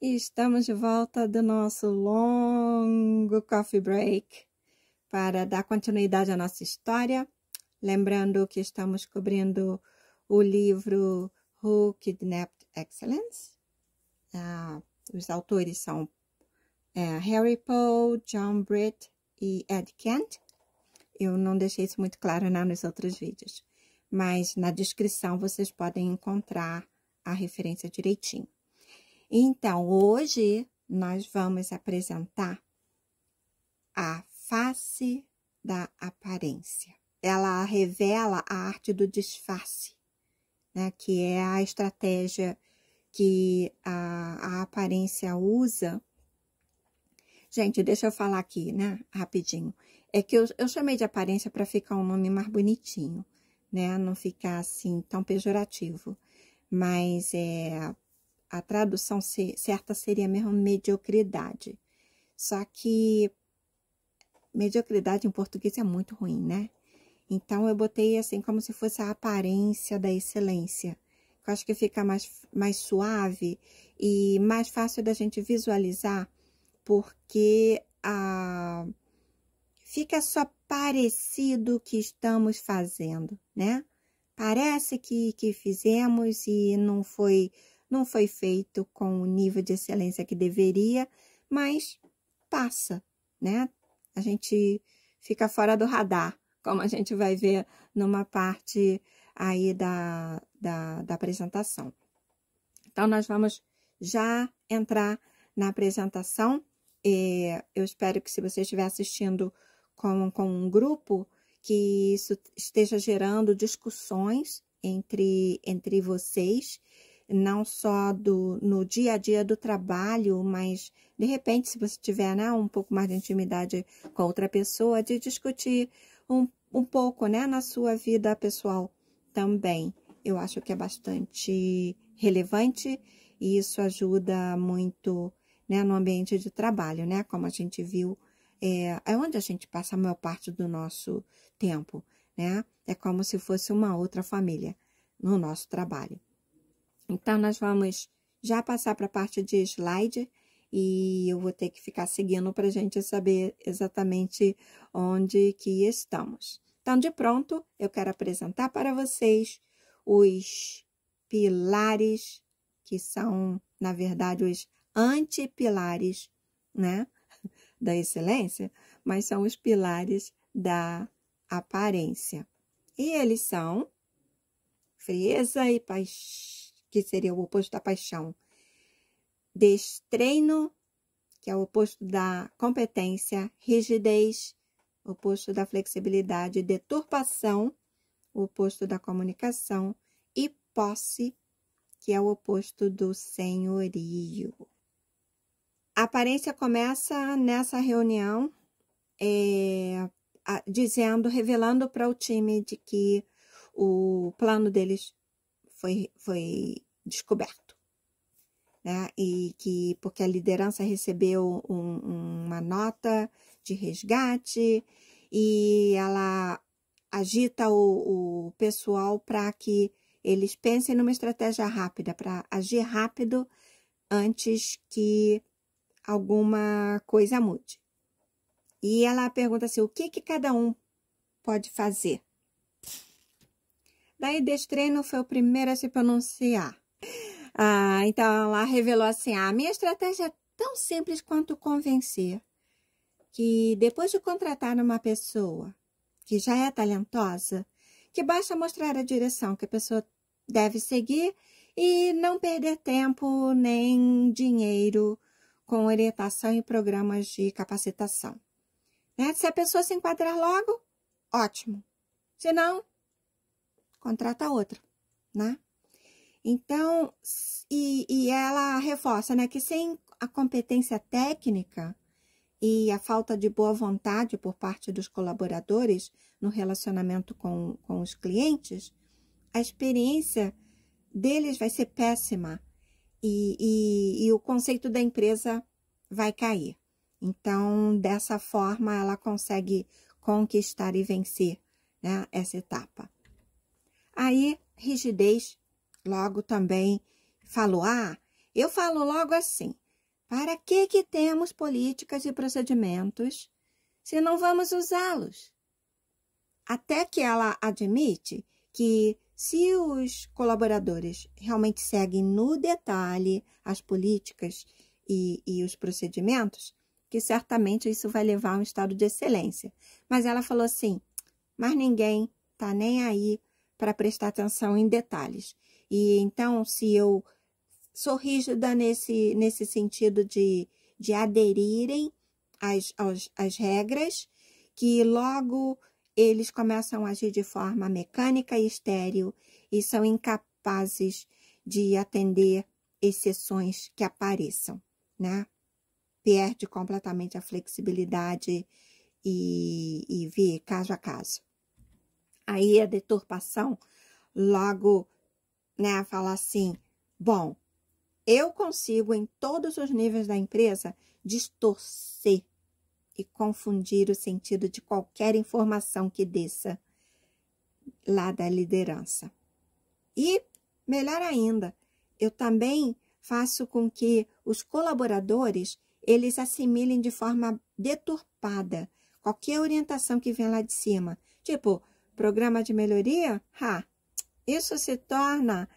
E estamos de volta do nosso longo coffee break para dar continuidade à nossa história. Lembrando que estamos cobrindo o livro Who Kidnapped Excellence. Os autores são Harry Poe, John Britt e Ed Kent. Eu não deixei isso muito claro nos outros vídeos, mas na descrição vocês podem encontrar a referência direitinho. Então, hoje nós vamos apresentar a face da aparência. Ela revela a arte do disfarce, né, que é a estratégia que a aparência usa. Gente, deixa eu falar aqui, né, rapidinho. É que eu chamei de aparência para ficar um nome mais bonitinho, né, não ficar assim tão pejorativo. Mas a tradução certa seria mesmo mediocridade. Só que mediocridade em português é muito ruim, né? Então, eu botei assim como se fosse a aparência da excelência. Eu acho que fica mais suave e mais fácil da gente visualizar, porque fica só parecido o que estamos fazendo, né? Parece que fizemos e não foi feito com o nível de excelência que deveria, mas passa, né? A gente fica fora do radar, como a gente vai ver numa parte aí da apresentação. Então, nós vamos já entrar na apresentação. Eu espero que, se você estiver assistindo com um grupo, que isso esteja gerando discussões entre vocês, não só no dia a dia do trabalho, mas, de repente, se você tiver, né, um pouco mais de intimidade com outra pessoa, de discutir um pouco, né, na sua vida pessoal também. Eu acho que é bastante relevante e isso ajuda muito, né, no ambiente de trabalho, né, como a gente viu, é onde a gente passa a maior parte do nosso tempo, né? É como se fosse uma outra família no nosso trabalho. Então, nós vamos já passar para a parte de slide e eu vou ter que ficar seguindo para a gente saber exatamente onde que estamos. Então, de pronto, eu quero apresentar para vocês os pilares, que são, na verdade, os antipilares, né, da excelência, mas são os pilares da aparência. E eles são frieza e paixão, que seria o oposto da paixão. Destreino, que é o oposto da competência. Rigidez, o oposto da flexibilidade. Deturpação, o oposto da comunicação. E posse, que é o oposto do senhorio. A aparência começa nessa reunião revelando para o time de que o plano deles foi descoberto, né? E que porque a liderança recebeu uma nota de resgate e ela agita o pessoal para que eles pensem numa estratégia rápida, para agir rápido antes que alguma coisa mude. E ela pergunta assim, o que cada um pode fazer? Daí, Destreino foi o primeiro a se pronunciar. Então, ela revelou assim, a minha estratégia é tão simples quanto convencer que depois de contratar uma pessoa que já é talentosa, que basta mostrar a direção que a pessoa deve seguir e não perder tempo nem dinheiro com orientação e programas de capacitação. Né? Se a pessoa se enquadrar logo, ótimo. Se não, contrata outra, né? Então, e ela reforça, né, que sem a competência técnica e a falta de boa vontade por parte dos colaboradores no relacionamento com os clientes, a experiência deles vai ser péssima e o conceito da empresa vai cair. Então, dessa forma, ela consegue conquistar e vencer, né, essa etapa. Aí, rigidez, logo também falou, eu falo logo assim, Para que temos políticas e procedimentos se não vamos usá-los? Até que ela admite que se os colaboradores realmente seguem no detalhe as políticas e os procedimentos, que certamente isso vai levar a um estado de excelência. Mas ela falou assim, mas ninguém está nem aí para prestar atenção em detalhes. E então, se eu sou rígida nesse sentido de aderirem às regras, que logo eles começam a agir de forma mecânica e estéril e são incapazes de atender exceções que apareçam, né? Perde completamente a flexibilidade e vê caso a caso. Aí a deturpação logo, né, fala assim, bom, eu consigo em todos os níveis da empresa distorcer e confundir o sentido de qualquer informação que desça lá da liderança. E, melhor ainda, eu também faço com que os colaboradores, eles assimilem de forma deturpada qualquer orientação que vem lá de cima. Tipo, programa de melhoria? Isso se torna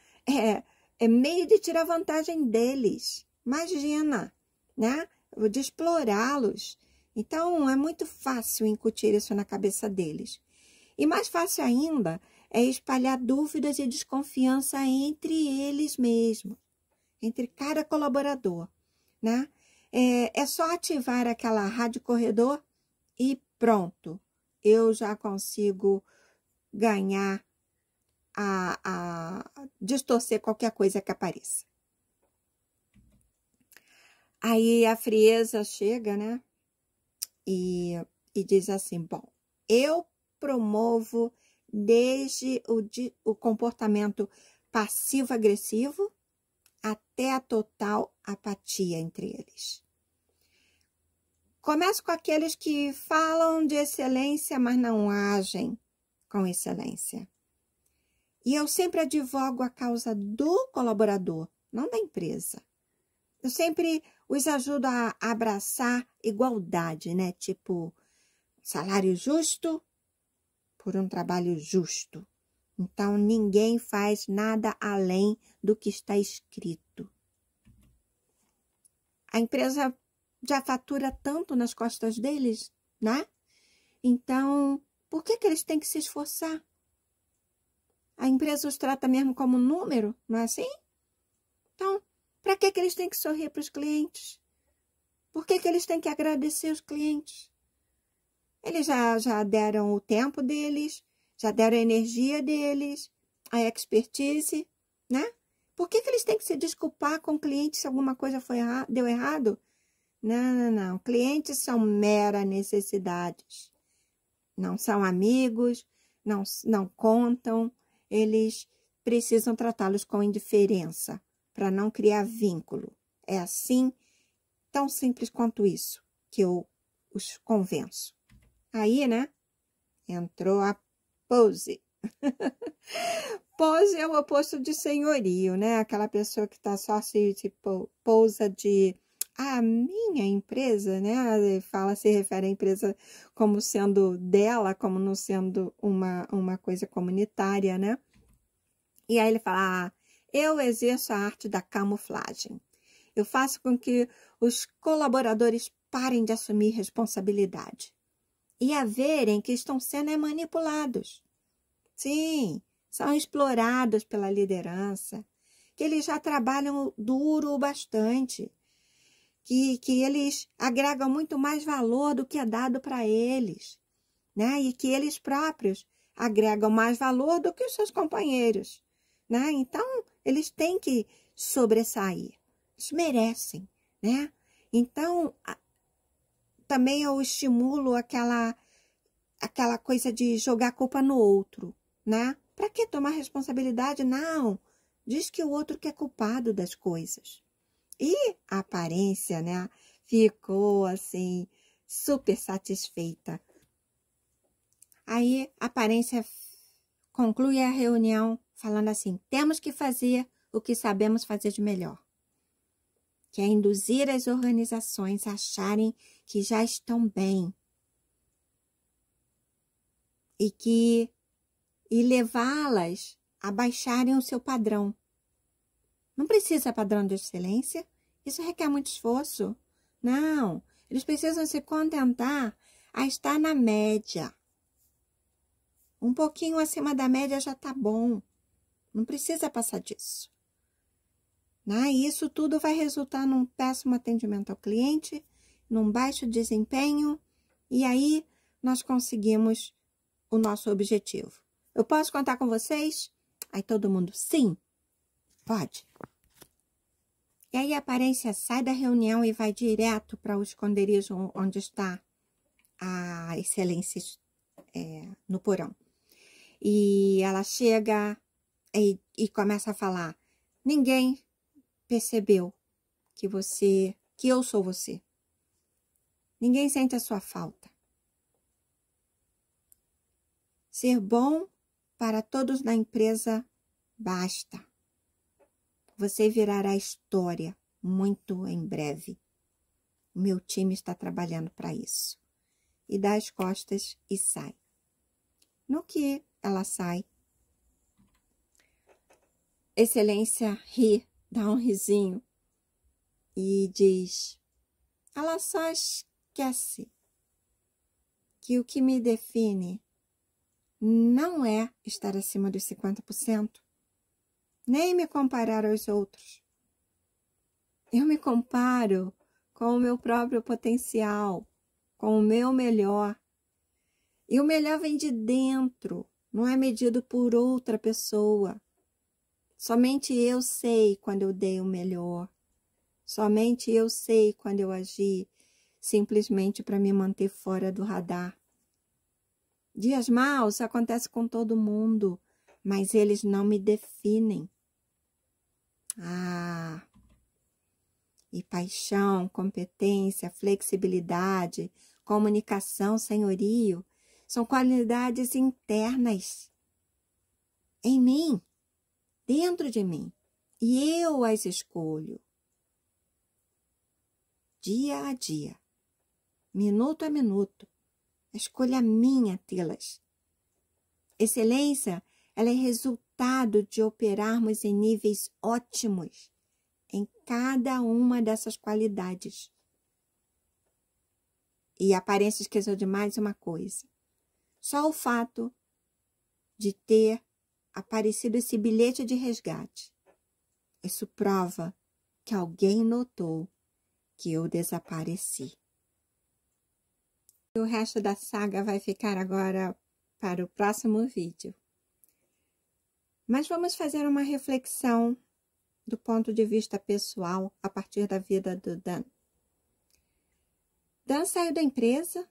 meio de tirar vantagem deles. Imagina, né? De explorá-los. Então, é muito fácil incutir isso na cabeça deles. E mais fácil ainda é espalhar dúvidas e desconfiança entre eles mesmos, entre cada colaborador, né? É só ativar aquela rádio corredor e pronto. Eu já consigo ganhar, distorcer qualquer coisa que apareça. Aí a frieza chega, né? E diz assim, bom, eu promovo desde o comportamento passivo-agressivo até a total apatia entre eles. Começo com aqueles que falam de excelência, mas não agem com excelência. E eu sempre advogo a causa do colaborador, não da empresa. Eu sempre os ajudo a abraçar igualdade, né? Tipo, salário justo por um trabalho justo. Então, ninguém faz nada além do que está escrito. A empresa já fatura tanto nas costas deles, né? Então, por que eles têm que se esforçar? A empresa os trata mesmo como número, não é assim? Então, para que eles têm que sorrir para os clientes? Por que eles têm que agradecer os clientes? Eles já deram o tempo deles, já deram a energia deles, a expertise, né? Por que eles têm que se desculpar com o cliente se alguma coisa deu errado? Não. Clientes são meras necessidades. Não são amigos, não contam. Eles precisam tratá-los com indiferença para não criar vínculo. É assim, tão simples quanto isso, que eu os convenço. Aí, né, entrou a pose. Pose é o oposto de senhorio, né? Aquela pessoa que está só se pousa de a minha empresa, né? Se refere à empresa como sendo dela, como não sendo uma coisa comunitária, né? E aí ele fala, eu exerço a arte da camuflagem. Eu faço com que os colaboradores parem de assumir responsabilidade e a verem que estão sendo manipulados. Sim, são explorados pela liderança, que eles já trabalham duro bastante, que eles agregam muito mais valor do que é dado para eles, né? E que eles próprios agregam mais valor do que os seus companheiros, né? Então, eles têm que sobressair, eles merecem, né? Então, também eu estimulo aquela coisa de jogar a culpa no outro, né? Para que tomar responsabilidade? Não, diz que o outro que é culpado das coisas. E a aparência, né, ficou assim, super satisfeita. Aí a aparência conclui a reunião falando assim, temos que fazer o que sabemos fazer de melhor. que é induzir as organizações a acharem que já estão bem e levá-las a baixarem o seu padrão. Não precisa padrão de excelência, isso requer muito esforço. Não, eles precisam se contentar a estar na média. Um pouquinho acima da média já está bom. Não precisa passar disso. E isso tudo vai resultar num péssimo atendimento ao cliente, num baixo desempenho, e aí nós conseguimos o nosso objetivo. Eu posso contar com vocês? Aí todo mundo, sim, pode. E aí a aparência sai da reunião e vai direto para o esconderijo onde está a excelência no porão. E ela chega e começa a falar, ninguém percebeu que eu sou você. Ninguém sente a sua falta. Ser bom para todos na empresa basta. Você virará história muito em breve. O meu time está trabalhando para isso. E dá as costas e sai. No que ela sai, Excelência ri, dá um risinho e diz, ela só esquece que o que me define não é estar acima dos 50%, nem me comparar aos outros. Eu me comparo com o meu próprio potencial, com o meu melhor. E o melhor vem de dentro, não é medido por outra pessoa. Somente eu sei quando eu dei o melhor. Somente eu sei quando eu agi simplesmente para me manter fora do radar. Dias maus acontecem com todo mundo, mas eles não me definem. E paixão, competência, flexibilidade, comunicação, senhorio, são qualidades internas em mim, dentro de mim, e eu as escolho. Dia a dia, minuto a minuto, a escolha minha tê-las. Excelência, ela é resultado de operarmos em níveis ótimos em cada uma dessas qualidades. E a aparência esqueceu de mais uma coisa. Só o fato de ter aparecido esse bilhete de resgate. Isso prova que alguém notou que eu desapareci. O resto da saga vai ficar agora para o próximo vídeo. Mas vamos fazer uma reflexão do ponto de vista pessoal a partir da vida do Dan. Dan saiu da empresa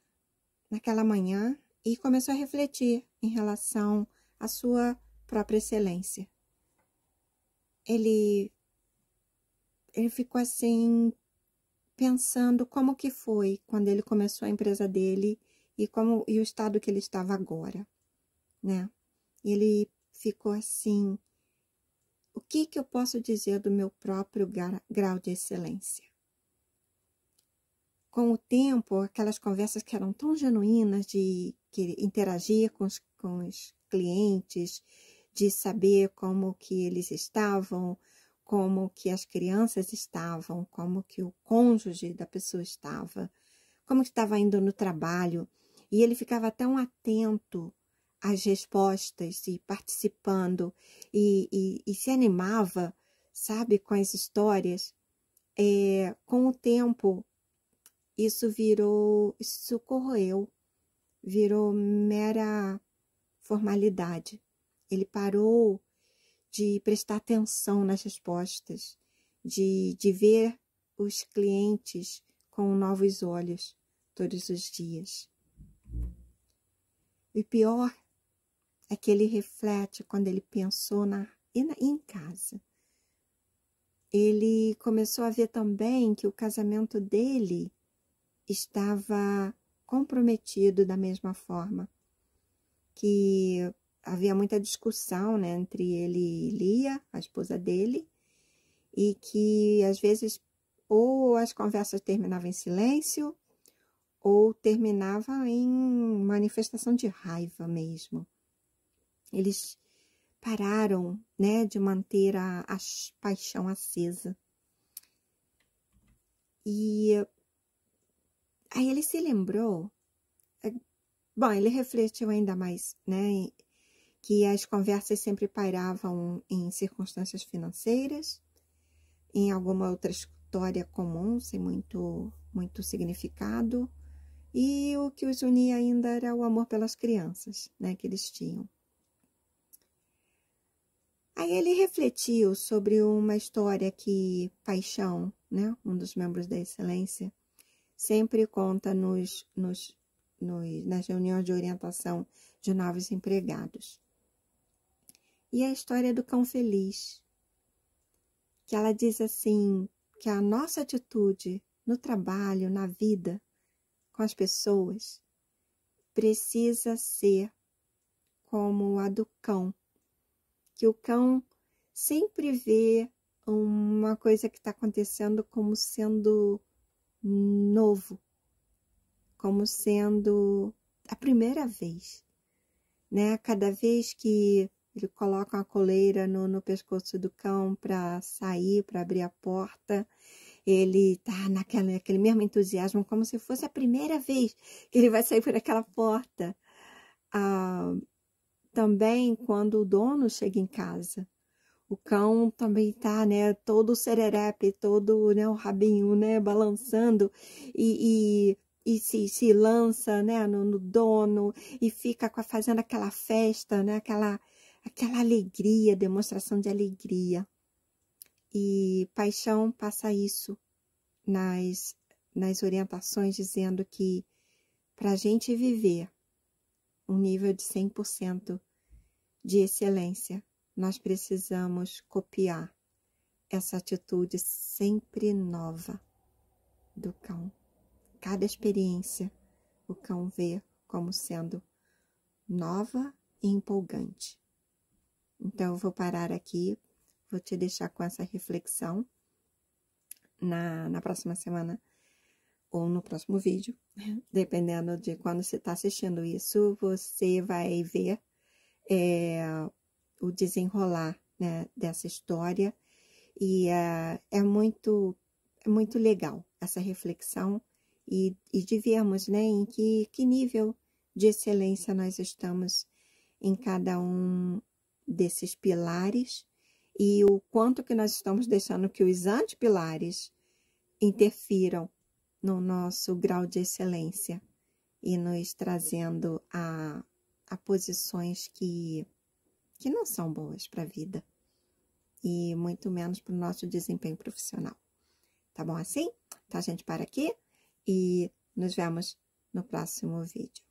naquela manhã e começou a refletir em relação à sua própria excelência. Ele ficou assim, pensando como que foi quando ele começou a empresa dele e o estado que ele estava agora, né? Ele ficou assim, o que eu posso dizer do meu próprio grau de excelência? Com o tempo, aquelas conversas que eram tão genuínas de interagir com os clientes, de saber como que eles estavam, como que as crianças estavam, como que o cônjuge da pessoa estava, como que estava indo no trabalho. E ele ficava tão atento às respostas e participando e se animava, sabe, com as histórias. Com o tempo, isso corroeu, virou mera formalidade. Ele parou de prestar atenção nas respostas, de ver os clientes com novos olhos todos os dias. E pior é que ele reflete quando ele pensou em casa. Ele começou a ver também que o casamento dele estava comprometido da mesma forma, que havia muita discussão, né, entre ele e Lia, a esposa dele, e que às vezes ou as conversas terminavam em silêncio, ou terminava em manifestação de raiva mesmo. Eles pararam, né, de manter a paixão acesa. E aí ele se lembrou, bom, ele refletiu ainda mais, né, que as conversas sempre pairavam em circunstâncias financeiras, em alguma outra história comum, sem muito significado, e o que os unia ainda era o amor pelas crianças, né, que eles tinham. Aí ele refletiu sobre uma história que Paixão, né, um dos membros da Excelência, sempre conta nas reuniões de orientação de novos empregados. E a história do cão feliz, que ela diz assim, que a nossa atitude no trabalho, na vida, com as pessoas, precisa ser como a do cão, que o cão sempre vê uma coisa que está acontecendo como sendo novo, como sendo a primeira vez, né? Cada vez que ele coloca uma coleira no pescoço do cão para sair, para abrir a porta, ele tá naquele mesmo entusiasmo, como se fosse a primeira vez que ele vai sair por aquela porta. Também quando o dono chega em casa, o cão também tá, né, todo sererepe, todo, né, o rabinho, né, balançando e se lança, né, no dono e fica fazendo aquela festa, né, aquela alegria, demonstração de alegria. E Paixão passa isso nas orientações, dizendo que para a gente viver um nível de 100% de excelência, nós precisamos copiar essa atitude sempre nova do cão. Cada experiência o cão vê como sendo nova e empolgante. Então, eu vou parar aqui, vou te deixar com essa reflexão na próxima semana ou no próximo vídeo, dependendo de quando você está assistindo isso, você vai ver o desenrolar, né, dessa história, e é muito legal essa reflexão e de vermos, né, em que nível de excelência nós estamos em cada um desses pilares e o quanto que nós estamos deixando que os antipilares interfiram no nosso grau de excelência e nos trazendo a posições que não são boas para a vida e muito menos para o nosso desempenho profissional. Tá bom assim? Então, a gente para aqui e nos vemos no próximo vídeo.